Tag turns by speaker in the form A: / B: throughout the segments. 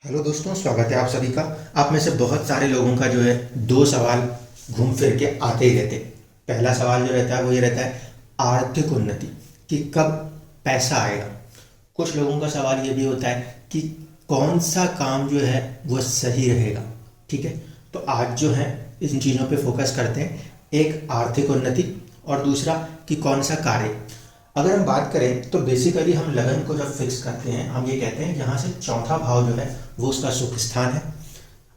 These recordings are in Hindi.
A: हेलो दोस्तों, स्वागत है आप सभी का। आप में से बहुत सारे लोगों का जो है दो सवाल घूम फिर के आते ही रहते हैं। पहला सवाल जो रहता है वो ये रहता है आर्थिक उन्नति, कि कब पैसा आएगा। कुछ लोगों का सवाल ये भी होता है कि कौन सा काम जो है वो सही रहेगा। ठीक है, तो आज जो है इन चीज़ों पे फोकस करते हैं। एक आर्थिक उन्नति और दूसरा कि कौन सा कार्य। अगर हम बात करें तो बेसिकली हम लगन को जब फिक्स करते हैं हम ये कहते हैं यहाँ से चौथा भाव जो है वो उसका सुख स्थान है,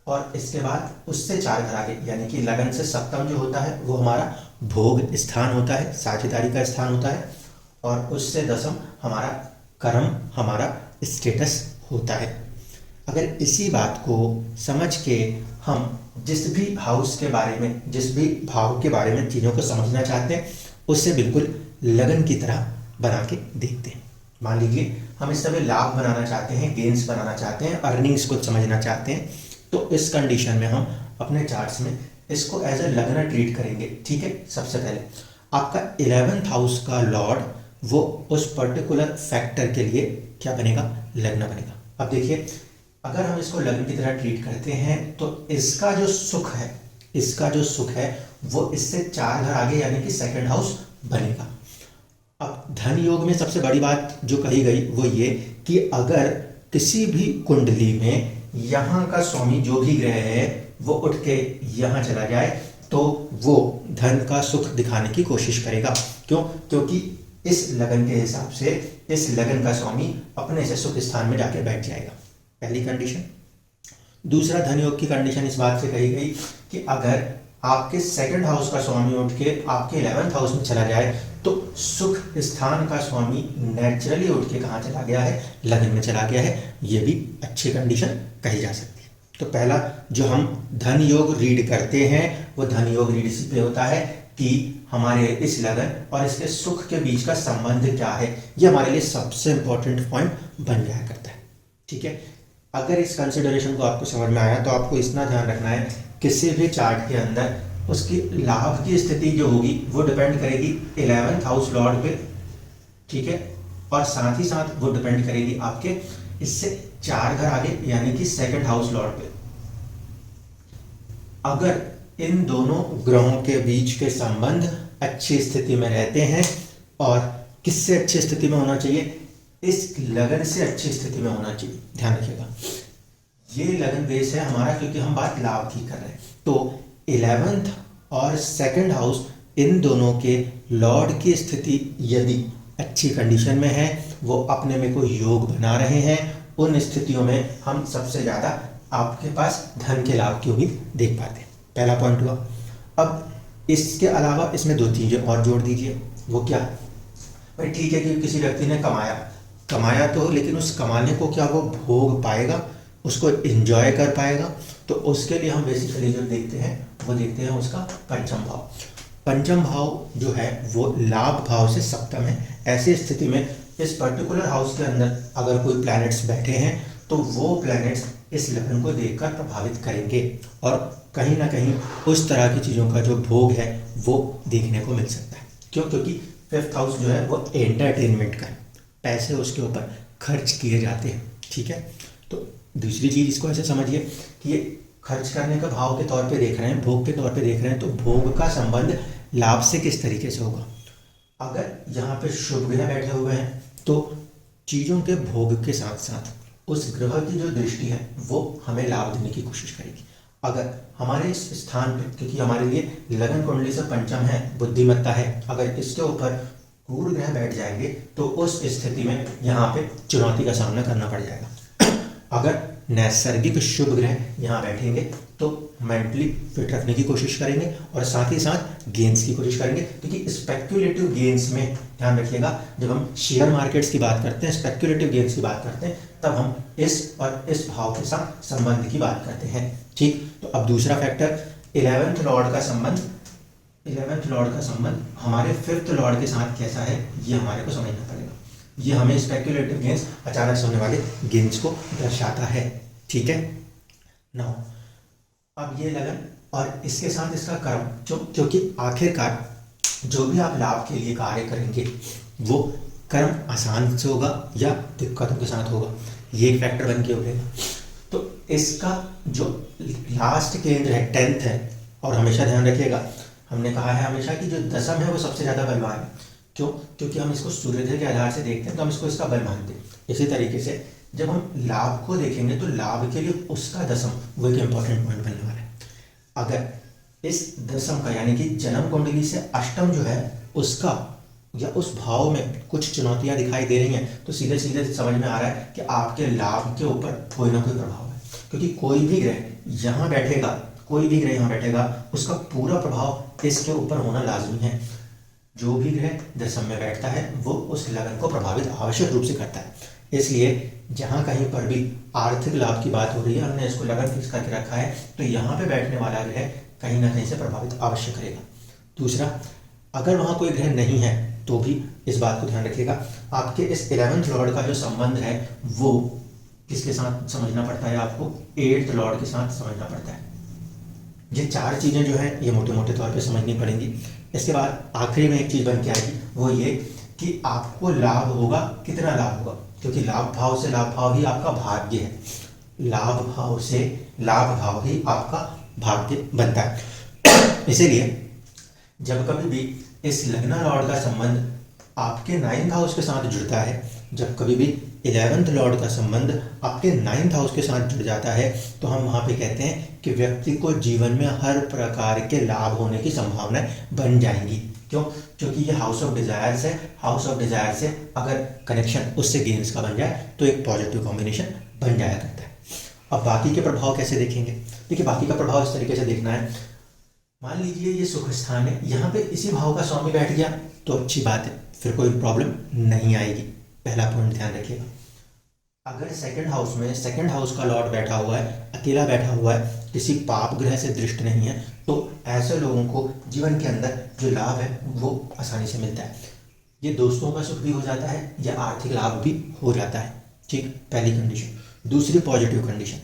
A: और इसके बाद उससे चार घर आगे यानी कि लगन से सप्तम जो होता है वो हमारा भोग स्थान होता है, साझेदारी का स्थान होता है, और उससे दसम हमारा कर्म, हमारा स्टेटस होता है। अगर इसी बात को समझ के हम जिस भी हाउस के बारे में, जिस भी भाव के बारे में चीज़ों को समझना चाहते हैं उससे बिल्कुल लगन की तरह बना के देखते हैं। मान लीजिए हम इस समय लाभ बनाना चाहते हैं, गेन्स बनाना चाहते हैं, अर्निंग्स को समझना चाहते हैं, तो इस कंडीशन में हम अपने चार्ट्स में इसको एज ए लगना ट्रीट करेंगे। ठीक है, सबसे पहले आपका 11th हाउस का लॉर्ड वो उस पर्टिकुलर फैक्टर के लिए क्या बनेगा, लगना बनेगा। अब देखिए, अगर हम इसको लग्न की तरह ट्रीट करते हैं तो इसका जो सुख है, इसका जो सुख है वो इससे चार घर आगे यानी कि सेकंड हाउस बनेगा। अब धन योग में सबसे बड़ी बात जो कही गई वो ये कि अगर किसी भी कुंडली में यहाँ का स्वामी जो भी ग्रह है वो उठ के यहाँ चला जाए तो वो धन का सुख दिखाने की कोशिश करेगा। क्यों? क्योंकि इस लगन के हिसाब से इस लगन का स्वामी अपने से सुख स्थान में जाके बैठ जाएगा, पहली कंडीशन। दूसरा धन योग की कंडीशन इस बात से कही गई कि अगर आपके सेकंड हाउस का स्वामी उठ के आपके 11th हाउस में चला जाए तो सुख स्थान का स्वामी नेचुरली उठ के कहाँ चला गया है, लगन में चला गया है। ये भी अच्छी कंडीशन कही जा सकती है। तो पहला जो हम धन योग रीड करते हैं वो धन योग रीड इसी पे होता है कि हमारे इस लगन और इसके सुख के बीच का संबंध क्या है। ये हमारे लिए सबसे इंपॉर्टेंट पॉइंट बन जाया करता है। ठीक है, अगर इस कंसिडरेशन को आपको समझ में आया तो आपको इतना ध्यान रखना है, किसी भी चार्ट के अंदर उसकी लाभ की स्थिति जो होगी वो डिपेंड करेगी 11th हाउस लॉर्ड पे। ठीक है, और साथ ही साथ वो डिपेंड करेगी आपके इससे चार घर आगे यानी कि सेकंड हाउस लॉर्ड पे। अगर इन दोनों ग्रहों के बीच के संबंध अच्छी स्थिति में रहते हैं, और किससे अच्छी स्थिति में होना चाहिए, इस लगन से अच्छी स्थिति में होना चाहिए। ध्यान रखिएगा, ये लगन बेस है हमारा क्योंकि हम बात लाभ की कर रहे हैं। तो 11th और सेकंड हाउस इन दोनों के लॉर्ड की स्थिति यदि अच्छी कंडीशन में है, वो अपने में कोई योग बना रहे हैं, उन स्थितियों में हम सबसे ज़्यादा आपके पास धन के लाभ की उम्मीद देख पाते हैं। पहला पॉइंट हुआ। अब इसके अलावा इसमें दो चीज़ें और जोड़ दीजिए। वो क्या? भाई ठीक है कि किसी व्यक्ति ने कमाया तो, लेकिन उस कमाने को क्या वो भोग पाएगा, उसको एंजॉय कर पाएगा? तो उसके लिए हम बेसिकली जो देखते हैं वो देखते हैं उसका पंचम भाव। पंचम भाव जो है वो लाभ भाव से सप्तम है। ऐसी स्थिति में इस पर्टिकुलर हाउस के अंदर अगर कोई प्लैनेट्स बैठे हैं तो वो प्लैनेट्स इस लगन को देखकर प्रभावित करेंगे, और कहीं ना कहीं उस तरह की चीज़ों का जो भोग है वो देखने को मिल सकता है। क्यों? क्योंकि 5th हाउस जो है वो एंटरटेनमेंट का है, पैसे उसके ऊपर खर्च किए जाते हैं। ठीक है, तो दूसरी चीज़ इसको ऐसे समझिए कि ये खर्च करने का भाव के तौर पे देख रहे हैं, भोग के तौर पे देख रहे हैं, तो भोग का संबंध लाभ से किस तरीके से होगा। अगर यहाँ पे शुभ ग्रह बैठे हुए हैं तो चीज़ों के भोग के साथ साथ उस ग्रह की जो दृष्टि है वो हमें लाभ देने की कोशिश करेगी। अगर हमारे इस स्थान पे, क्योंकि हमारे लिए लगन कुंडली से पंचम है, बुद्धिमत्ता है, अगर इसके ऊपर क्रूर ग्रह बैठ जाएंगे तो उस स्थिति में यहाँ पे चुनौती का सामना करना पड़ जाएगा। अगर नैसर्गिक शुभ ग्रह यहाँ बैठेंगे तो मेंटली फिट रखने की कोशिश करेंगे और साथ ही साथ गेन्स की कोशिश करेंगे, क्योंकि स्पेक्युलेटिव गेन्स में ध्यान रखिएगा, जब हम शेयर मार्केट्स की बात करते हैं, स्पेक्युलेटिव गेन्स की बात करते हैं, तब हम इस और इस भाव के साथ संबंध की बात करते हैं। ठीक, तो अब दूसरा फैक्टर 11th लॉर्ड का संबंध, 11th लॉर्ड का संबंध हमारे 5th लॉर्ड के साथ कैसा है ये हमारे को समझना पड़ेगा। ये हमें स्पेक्युलेटिव गेन्स, अचानक से होने वाले गेन्स को दर्शाता है। ठीक है, नाउ अब ये लगन और इसके साथ इसका कर्म, क्योंकि आखिरकार जो भी आप लाभ के लिए कार्य करेंगे वो कर्म आसान से होगा या दिक्कतों के साथ होगा, ये एक फैक्टर बन के उठेगा। तो इसका जो लास्ट केंद्र है 10th है, और हमेशा ध्यान रखिएगा हमने कहा है हमेशा कि जो दशम है वो सबसे ज़्यादा बलवान है। क्यों? क्योंकि हम इसको सूर्योदय के आधार से देखते हैं तो हम इसको इसका बल मानते हैं। इसी तरीके से जब हम लाभ को देखेंगे तो लाभ के लिए उसका दशम वो एक इंपॉर्टेंट पॉइंट बनने वाला है। अगर इस दशम का यानी कि जन्म कुंडली से अष्टम जो है उसका या उस भाव में कुछ चुनौतियां दिखाई दे रही हैं तो सीधे सीधे समझ में आ रहा है कि आपके लाभ के ऊपर कोई ना कोई प्रभाव है। क्योंकि कोई भी ग्रह यहाँ बैठेगा, कोई भी ग्रह यहाँ बैठेगा, उसका पूरा प्रभाव इसके ऊपर होना लाजमी है। जो भी ग्रह दशम में बैठता है वो उस लगन को प्रभावित आवश्यक रूप से करता है। इसलिए जहाँ कहीं पर भी आर्थिक लाभ की बात हो रही है, हमने इसको लगन फिक्स करके रखा है, तो यहाँ पे बैठने वाला ग्रह कहीं ना कहीं से प्रभावित अवश्य करेगा। दूसरा, अगर वहाँ कोई ग्रह नहीं है तो भी इस बात को ध्यान रखिएगा, आपके इस 11th लॉर्ड का जो संबंध है वो किसके साथ समझना पड़ता है? आपको 8th लॉर्ड के साथ समझना पड़ता है। ये चार चीज़ें जो हैं ये मोटे मोटे तौर पे समझनी पड़ेंगी। इसके बाद आखिरी में एक चीज़ बन के आएगी, वो ये कि आपको लाभ होगा, कितना लाभ होगा, क्योंकि लाभ भाव से लाभ भाव ही आपका भाग्य है। लाभ भाव से लाभ भाव ही आपका भाग्य बनता है। इसीलिए जब कभी भी इस लग्न लॉर्ड का संबंध आपके 9th हाउस के साथ जुड़ता है, जब कभी भी 11th लॉर्ड का संबंध आपके 9th हाउस के साथ जुड़ जाता है, तो हम वहाँ पे कहते हैं कि व्यक्ति को जीवन में हर प्रकार के लाभ होने की संभावनाएं बन जाएंगी। क्यों? क्योंकि ये हाउस ऑफ डिजायर्स है। हाउस ऑफ डिजायर से अगर कनेक्शन उससे गेन्स का बन जाए तो एक पॉजिटिव कॉम्बिनेशन बन जाया करता है। अब बाकी के प्रभाव कैसे देखेंगे? देखिए, बाकी का प्रभाव इस तरीके से देखना है। मान लीजिए ये सुख स्थान है, यहाँ पे इसी भाव का स्वामी बैठ गया तो अच्छी बात है, फिर कोई प्रॉब्लम नहीं आएगी। पहला पॉइंट ध्यान रखिएगा। अगर सेकंड हाउस में सेकंड हाउस का लॉर्ड बैठा हुआ है, अकेला बैठा हुआ है, किसी पाप ग्रह से दृष्ट नहीं है, तो ऐसे लोगों को जीवन के अंदर जो लाभ है वो आसानी से मिलता है। ये दोस्तों का सुख भी हो जाता है या आर्थिक लाभ भी हो जाता है। ठीक, पहली कंडीशन। दूसरी पॉजिटिव कंडीशन,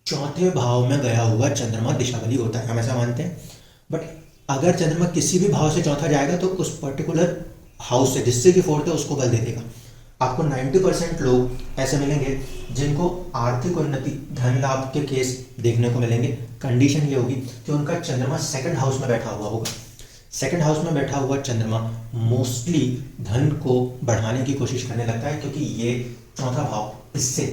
A: चौथे भाव में गया हुआ चंद्रमा दिशाबली होता है, हम ऐसा मानते हैं। बट अगर चंद्रमा किसी भी भाव से चौथा जाएगा तो उस पर्टिकुलर हाउस से जिससे कि फोर्थ है उसको बल दे देगा। आपको 90% लोग ऐसे मिलेंगे जिनको आर्थिक उन्नति, धन लाभ के केस देखने को मिलेंगे। कंडीशन ये होगी कि उनका चंद्रमा सेकंड हाउस में बैठा हुआ होगा। सेकंड हाउस में बैठा हुआ चंद्रमा मोस्टली धन को बढ़ाने की कोशिश करने लगता है, क्योंकि ये चौथा भाव इससे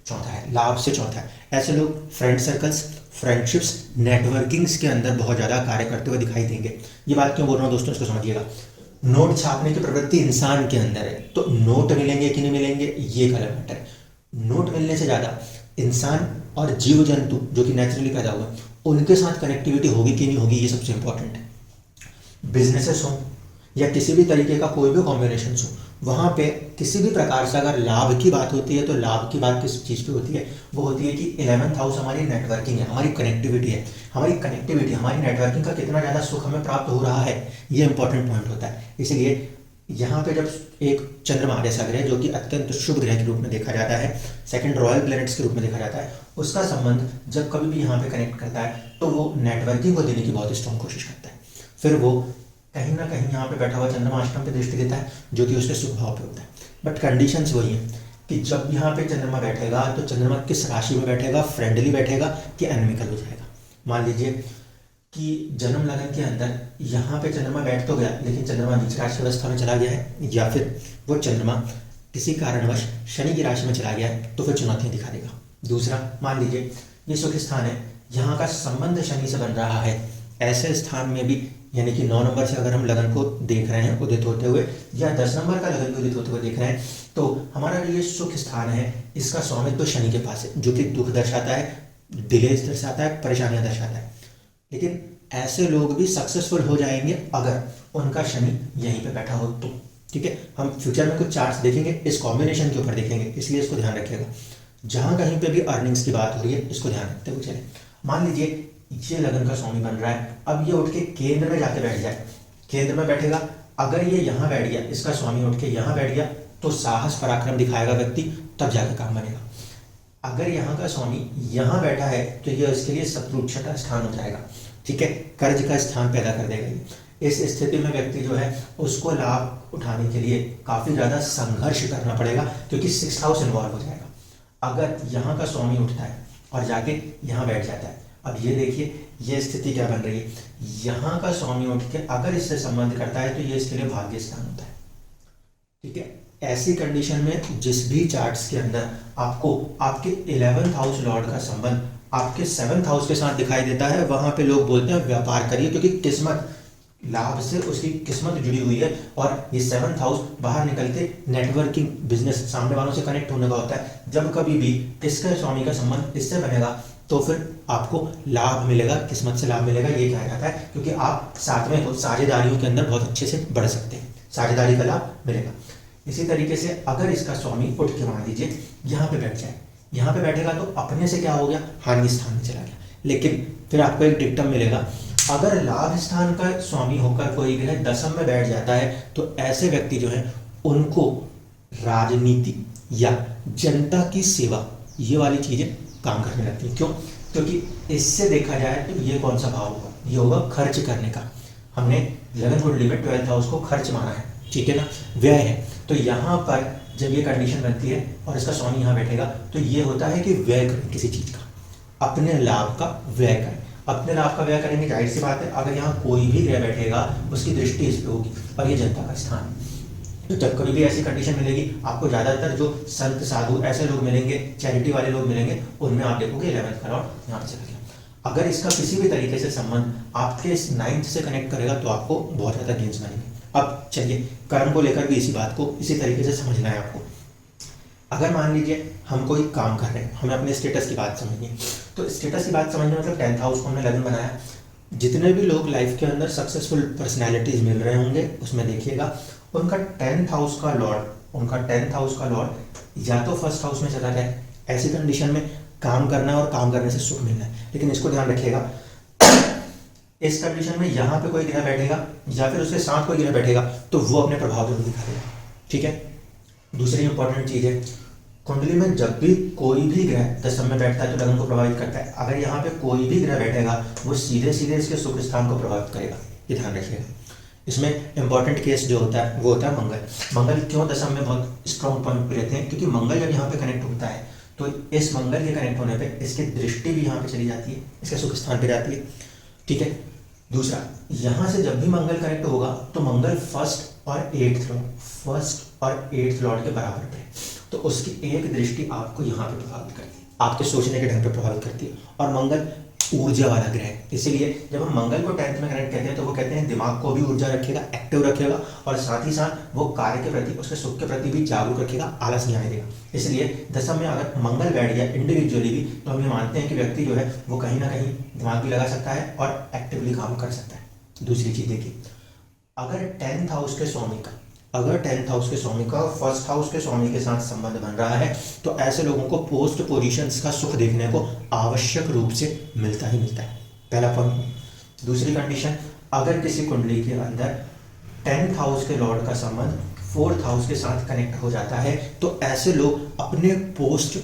A: चौथा है, लाभ से चौथा है। ऐसे लोग फ्रेंड सर्कल्स, फ्रेंडशिप्स, नेटवर्किंग्स के अंदर बहुत ज़्यादा कार्य करते हुए दिखाई देंगे। ये बात क्यों बोल रहा हूँ दोस्तों, इसको समझिएगा। नोट छापने की प्रवृत्ति इंसान के अंदर है, तो नोट मिलेंगे कि नहीं मिलेंगे ये एक अलग मैटर है। नोट मिलने से ज़्यादा इंसान और जीव जंतु जो कि नेचुरली पैदा हुए उनके साथ कनेक्टिविटी होगी कि नहीं होगी, ये सबसे इंपॉर्टेंट है। बिजनेसेस हो या किसी भी तरीके का कोई भी कॉम्बिनेशन हो, वहाँ पे किसी भी प्रकार से अगर लाभ की बात होती है तो लाभ की बात किस चीज़ पे होती है? वो होती है कि 11th हाउस हमारी नेटवर्किंग है, हमारी कनेक्टिविटी है। हमारी कनेक्टिविटी, हमारी नेटवर्किंग का कितना ज़्यादा सुख हमें प्राप्त हो रहा है, ये इंपॉर्टेंट पॉइंट होता है। इसलिए यहाँ पे जब एक चंद्रमा जैसा ग्रह जो कि अत्यंत शुभ ग्रह के रूप में देखा जाता है, सेकंड रॉयल प्लैनेट्स के रूप में देखा जाता है, उसका संबंध जब कभी भी यहाँ पे कनेक्ट करता है तो वो नेटवर्किंग को देने की बहुत स्ट्रॉन्ग कोशिश करता है। फिर वो कहीं ना कहीं यहाँ पे बैठा हुआ चंद्रमा अष्टम पे दृष्टि देता है जो कि उसके शुभ भाव पे होता है। बट कंडीशंस वही हैं कि जब यहाँ पे चंद्रमा बैठेगा तो चंद्रमा किस राशि में बैठेगा, फ्रेंडली बैठेगा कि एनिमिकल हो जाएगा। मान लीजिए कि जन्म लगन के अंदर यहाँ पे चंद्रमा बैठ तो गया लेकिन चंद्रमा नीच राशि अवस्था में चला गया है, या फिर वो चंद्रमा किसी कारणवश शनि की राशि में चला गया है तो फिर चुनौतियाँ दिखा देगा। दूसरा, मान लीजिए ये सुख स्थान है, यहाँ का संबंध शनि से बन रहा है, ऐसे स्थान में भी यानी कि 9 नंबर से अगर हम लगन को देख रहे हैं उदित होते हुए, या 10 नंबर का लगन उदित होते हुए देख रहे हैं, तो हमारा जो ये सुख स्थान है इसका स्वामित्व तो शनि के पास है, जो कि दुख दर्शाता है, डिलेज दर्शाता है, परेशानियां दर्शाता है। लेकिन ऐसे लोग भी सक्सेसफुल हो जाएंगे अगर उनका शनि यहीं पे बैठा हो तो। ठीक है, हम फ्यूचर में कुछ चार्ट्स देखेंगे, इस कॉम्बिनेशन के ऊपर देखेंगे, इसलिए इसको ध्यान रखिएगा। जहाँ कहीं पे भी अर्निंग्स की बात हो रही है इसको ध्यान रखते हुए चले। मान लीजिए ये लगन का स्वामी बन रहा है, अब ये उठ के केंद्र में जाके बैठ जाए, केंद्र में बैठेगा। अगर ये यहाँ बैठ गया, इसका स्वामी उठ के यहाँ बैठ गया तो साहस पराक्रम दिखाएगा व्यक्ति, तब जाके काम बनेगा। अगर यहाँ का स्वामी यहाँ बैठा है तो ये इसके लिए शत्रुच्छा का स्थान हो जाएगा। ठीक है, कर्ज का स्थान पैदा कर देगा ये। इस स्थिति में व्यक्ति जो है उसको लाभ उठाने के लिए काफ़ी ज़्यादा संघर्ष करना पड़ेगा, क्योंकि 6th हाउस इन्वॉल्व हो जाएगा। अगर यहाँ का स्वामी उठता है और जाके यहाँ बैठ जाता है। अब ये देखिए ये स्थिति क्या बन रही है, यहाँ का स्वामी उठ के अगर इससे संबंध करता है तो ये इसके लिए भाग्य स्थान होता है। ठीक है, ऐसी कंडीशन में जिस भी चार्ट्स के अंदर आपको आपके 11th हाउस लॉर्ड का संबंध आपके 7th हाउस के साथ दिखाई देता है, वहां पे लोग बोलते हैं व्यापार करिए, क्योंकि किस्मत लाभ से उसकी किस्मत जुड़ी हुई है। और ये 7th हाउस बाहर निकलते नेटवर्किंग, बिजनेस, सामने वालों से कनेक्ट होने का होता है। जब कभी भी इसके स्वामी का संबंध इससे बनेगा तो फिर आपको लाभ मिलेगा, किस्मत से लाभ मिलेगा, ये कहा जाता है। क्योंकि आप 7वें हाउस साझेदारियों के अंदर बहुत अच्छे से बढ़ सकते हैं, साझेदारी का लाभ मिलेगा। इसी तरीके से अगर इसका स्वामी उठ के मान लीजिए यहाँ पे बैठ जाए, यहाँ पे बैठेगा तो अपने से क्या हो गया, हानि स्थान में चला गया। लेकिन फिर आपको एक डिक्टम मिलेगा, अगर लाभ स्थान का स्वामी होकर कोई ग्रह दशम में बैठ जाता है तो ऐसे व्यक्ति जो है उनको राजनीति या जनता की सेवा ये वाली चीजें काम करने लगती हैं। क्यों? क्योंकि इससे देखा जाए तो ये कौन सा भाव होगा, ये होगा खर्च करने का। हमने लगन कुंडली में 12th हाउस को खर्च माना है, ठीक है ना, व्यय है। तो यहाँ पर जब ये कंडीशन बनती है और इसका स्वामी यहाँ बैठेगा तो ये होता है कि व्यय करें किसी चीज का, अपने लाभ का व्यय करें। अपने लाभ का व्यय करेंगे, जाहिर सी बात है अगर यहाँ कोई भी ग्रह बैठेगा उसकी दृष्टि इस पे होगी और ये जनता का स्थान है। तो जब कभी भी ऐसी कंडीशन मिलेगी आपको ज्यादातर जो संत साधु ऐसे लोग मिलेंगे, चैरिटी वाले लोग मिलेंगे, उनमें आप देखोगे 11th का लॉर्ड यहाँ पे चला गया। अगर इसका किसी भी तरीके से संबंध आपके इस 9th से कनेक्ट करेगा तो आपको बहुत ज्यादा गेन्स बनेंगे। अब चलिए कर्म को लेकर भी इसी बात को इसी तरीके से समझना है आपको। अगर मान लीजिए हम कोई काम कर रहे हैं, हमें अपने स्टेटस की बात समझनी है, तो स्टेटस की बात समझने मतलब 10th हाउस को हमने लगन बनाया। जितने भी लोग लाइफ के अंदर सक्सेसफुल पर्सनैलिटीज मिल रहे होंगे उसमें देखिएगा उनका 10th हाउस का लॉर्ड या तो फर्स्ट हाउस में चला जाए। ऐसी कंडीशन में काम करना है और काम करने से सुख मिलना है। लेकिन इसको ध्यान रखिएगा, इस कंडीशन में यहाँ पे कोई ग्रह बैठेगा या फिर उसके साथ कोई ग्रह बैठेगा तो वो अपने प्रभाव जरूर दिखा देगा। ठीक है, दूसरी इंपॉर्टेंट चीज है, कुंडली में जब भी कोई भी ग्रह दशम में बैठता है तो लगन को प्रभावित करता है। अगर यहाँ पे कोई भी ग्रह बैठेगा वो सीधे सीधे इसके सुख स्थान को प्रभावित करेगा, ये ध्यान रखिएगा। इसमें इंपॉर्टेंट केस जो होता है वो होता है मंगल। मंगल क्यों दशम में बहुत स्ट्रॉन्ग पॉइंट पे रहते हैं? क्योंकि मंगल जब यहाँ पे कनेक्ट होता है तो इस मंगल के कनेक्ट होने पे इसकी दृष्टि भी यहाँ पे चली जाती है, इसके सुख स्थान पे जाती है। ठीक है, दूसरा, यहाँ से जब भी मंगल कनेक्ट होगा तो मंगल फर्स्ट और एट्थ लॉर्ड के बराबर पे, तो उसकी एक दृष्टि आपको यहाँ पे प्रभावित करती है, आपके सोचने के ढंग पे प्रभावित करती है। और मंगल ऊर्जा वाला ग्रह है, इसीलिए जब हम मंगल को 10th में कनेक्ट करते हैं तो वो कहते हैं दिमाग को भी ऊर्जा रखेगा, एक्टिव रखेगा, और साथ ही साथ वो कार्य के प्रति, उसके सुख के प्रति भी जागरूक रखेगा, आलस नहीं आने देगा। इसलिए दशम में अगर मंगल बैठ गया इंडिविजुअली भी तो हम ये मानते हैं कि व्यक्ति जो है वो कहीं ना कहीं दिमाग भी लगा सकता है और एक्टिवली काम कर सकता है। दूसरी चीज देखिए, अगर 10th हाउस के स्वामी का फर्स्ट हाउस के स्वामी के साथ संबंध बन रहा है तो ऐसे लोगों को पोस्ट पोजीशंस का सुख देखने को आवश्यक रूप से मिलता ही मिलता है, पहला पॉइंट। दूसरी कंडीशन, अगर किसी कुंडली के अंदर 10th हाउस के लॉर्ड का संबंध 4th हाउस के साथ कनेक्ट हो जाता है तो ऐसे लोग अपने पोस्ट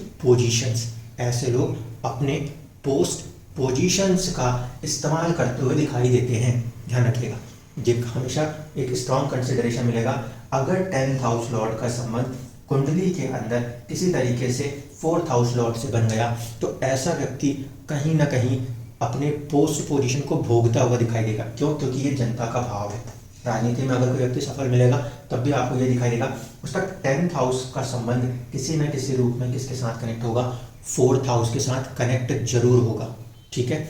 A: पोजीशंस का इस्तेमाल करते हुए दिखाई देते हैं। ध्यान रखिएगा, ये हमेशा एक स्ट्रॉन्ग कंसिडरेशन मिलेगा। अगर 10th हाउस लॉर्ड का संबंध कुंडली के अंदर किसी तरीके से 4th हाउस लॉर्ड से बन गया तो ऐसा व्यक्ति कहीं ना कहीं अपने पोस्ट पोजीशन को भोगता हुआ दिखाई देगा। क्यों? क्योंकि ये जनता का भाव है। राजनीति में अगर कोई व्यक्ति सफल मिलेगा तब भी आपको ये दिखाई देगा उसका 10th हाउस का संबंध किसी न किसी रूप में किसके साथ कनेक्ट होगा, 4th हाउस के साथ कनेक्ट जरूर होगा। ठीक है,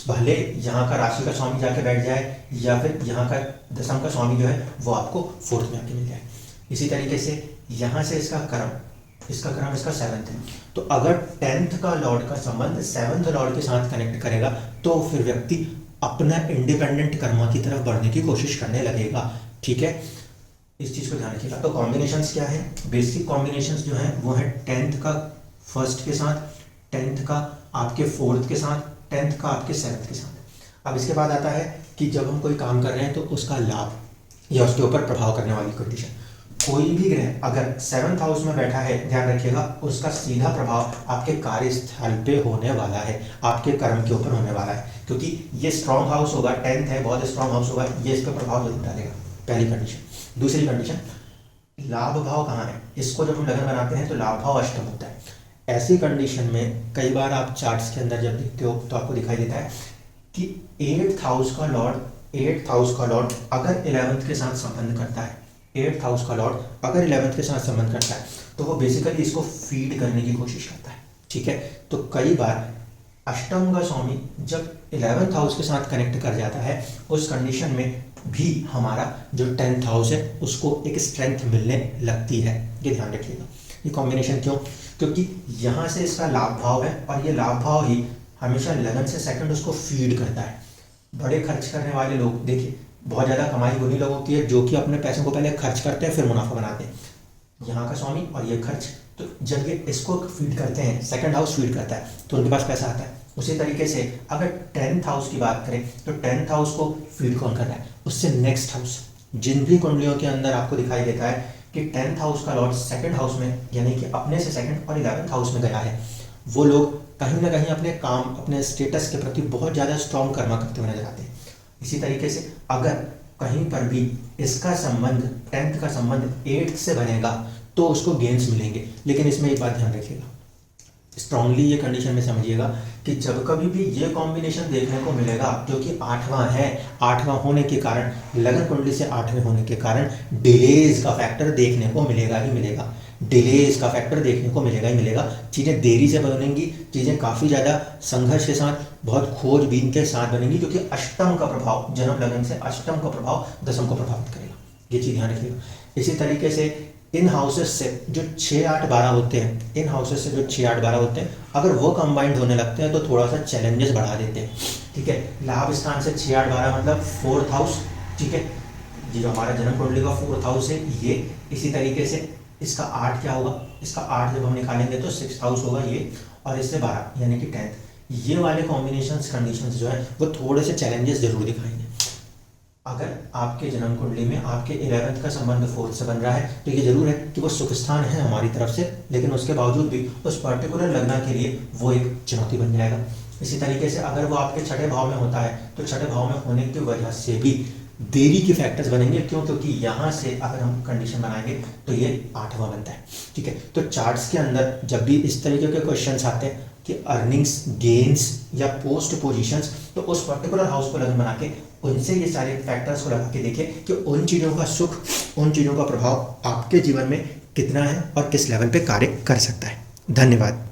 A: भले यहाँ का राशि का स्वामी जाके बैठ जाए या फिर यहाँ का दशम का स्वामी जो है वो आपको 4th में आके मिल जाए। इसी तरीके से यहाँ से इसका क्रम इसका 7th है, तो अगर 10th का लॉर्ड का संबंध 7th लॉर्ड के साथ कनेक्ट करेगा तो फिर व्यक्ति अपना इंडिपेंडेंट कर्मा की तरफ बढ़ने की कोशिश करने लगेगा। ठीक है, इस चीज को ध्यान रखिएगा। तो कॉम्बिनेशंस क्या है? बेसिक कॉम्बिनेशंस जो है वो है 10th का फर्स्ट के साथ, 10th का आपके 4th के साथ, 10th का आपके 7th के साथ। अब इसके बाद आता है कि जब हम कोई काम कर रहे हैं तो उसका लाभ या उसके ऊपर प्रभाव करने वाली कंडीशन। कोई भी ग्रह अगर 7th हाउस में बैठा है, ध्यान रखिएगा, उसका सीधा प्रभाव आपके कार्यस्थल पे होने वाला है, आपके कर्म के ऊपर होने वाला है, क्योंकि ये स्ट्रॉन्ग हाउस होगा, 10th है, बहुत स्ट्रॉन्ग हाउस होगा, ये इस पर प्रभाव जरूर डालेगा। पहली कंडीशन। दूसरी कंडीशन, लाभ भाव कहाँ है? इसको जब हम लगन बनाते हैं तो लाभ भाव अष्टम होता है। ऐसी कंडीशन में कई बार आप चार्ट्स के अंदर जब देखते हो तो आपको दिखाई देता है कि 8th हाउस का लॉर्ड अगर 11th के साथ संबंध करता है, 8th हाउस का लॉर्ड अगर 11th के साथ संबंध करता है तो वो बेसिकली इसको फीड करने की कोशिश करता है। ठीक है, तो कई बार अष्टम का स्वामी जब 11th हाउस के साथ कनेक्ट कर जाता है उस कंडीशन में भी हमारा जो 10th हाउस है उसको एक स्ट्रेंथ मिलने लगती है। ये ध्यान रखिएगा। ये कॉम्बिनेशन क्यों? क्योंकि यहाँ से इसका लाभ भाव है और ये लाभ भाव ही हमेशा लगन से सेकंड उसको फीड करता है। बड़े खर्च करने वाले लोग देखिए, बहुत ज़्यादा कमाई उन्हीं लोगों की है जो कि अपने पैसों को पहले खर्च करते हैं फिर मुनाफा बनाते हैं। यहाँ का स्वामी और ये खर्च, तो जब ये इसको फीड करते हैं, सेकंड हाउस फीड करता है तो उनके पास पैसा आता है। उसी तरीके से अगर 10th हाउस की बात करें तो 10th हाउस को फीड कौन कर रहा है? उससे नेक्स्ट हाउस। जिन भी कुंडलियों के अंदर आपको दिखाई देता है कि 10th हाउस का लॉर्ड सेकंड हाउस में यानी कि अपने से सेकंड और 11th हाउस में गया है, वो लोग कहीं ना कहीं अपने काम, अपने स्टेटस के प्रति बहुत ज़्यादा स्ट्रॉन्ग कर्मा करते हुए नजर आते हैं। इसी तरीके से अगर कहीं पर भी इसका संबंध 10th का संबंध 8th से बनेगा तो उसको गेन्स मिलेंगे। लेकिन इसमें एक बात ध्यान रखिएगा, स्ट्रांगली ये कंडीशन में समझिएगा कि जब कभी भी ये कॉम्बिनेशन देखने को मिलेगा जो कि 8वां है, 8वां होने के कारण, लगन कुंडली से 8वें होने के कारण डिलेज का फैक्टर देखने को मिलेगा ही मिलेगा। डिलेज का फैक्टर देखने को मिलेगा ही मिलेगा। चीज़ें देरी से बनेंगी, चीज़ें काफ़ी ज़्यादा संघर्ष के साथ, बहुत खोजबीन के साथ बनेंगी, क्योंकि अष्टम का प्रभाव, जन्म लगन से अष्टम का प्रभाव दसम को प्रभावित करेगा। ये चीज़ ध्यान रखिएगा। इसी तरीके से इन हाउसेस से जो 6, 8, 12 होते हैं, इन हाउसेस से जो 6, 8, 12 होते हैं, अगर वो कंबाइंड होने लगते हैं तो थोड़ा सा चैलेंजेस बढ़ा देते हैं। ठीक है, लाभ स्थान से 6, 8, 12 मतलब 4th हाउस। ठीक है, ये जो हमारा जन्म कुंडली का 4th हाउस है ये। इसी तरीके से इसका 8 क्या होगा? इसका 8 जब हम निकालेंगे तो 6th हाउस होगा ये, और इससे 12 यानी कि 10th। ये वाले कॉम्बिनेशंस, कंडीशंस जो है वो थोड़े से चैलेंजेस जरूर दिखाएंगे। अगर आपके जन्म कुंडली में आपके 11th का संबंध 4th से बन रहा है तो ये जरूर है कि वो सुख स्थान है हमारी तरफ से, लेकिन उसके बावजूद भी उस पर्टिकुलर लग्न के लिए वो एक चुनौती बन जाएगा। इसी तरीके से अगर वो आपके 6ठे भाव में होता है तो 6ठे भाव में होने की वजह से भी देरी के फैक्टर्स बनेंगे। क्यों? क्योंकि यहाँ से अगर हम कंडीशन बनाएंगे तो ये 8वां बनता है। ठीक है, तो चार्ट्स के अंदर जब भी इस तरीके के क्वेश्चंस आते हैं कि अर्निंग्स, गेन्स या पोस्ट पोजीशंस, तो उस पर्टिकुलर हाउस को लगन बना के उनसे ये सारे फैक्टर्स को लगा के देखिए कि उन चीज़ों का सुख, उन चीज़ों का प्रभाव आपके जीवन में कितना है और किस लेवल पे कार्य कर सकता है। धन्यवाद।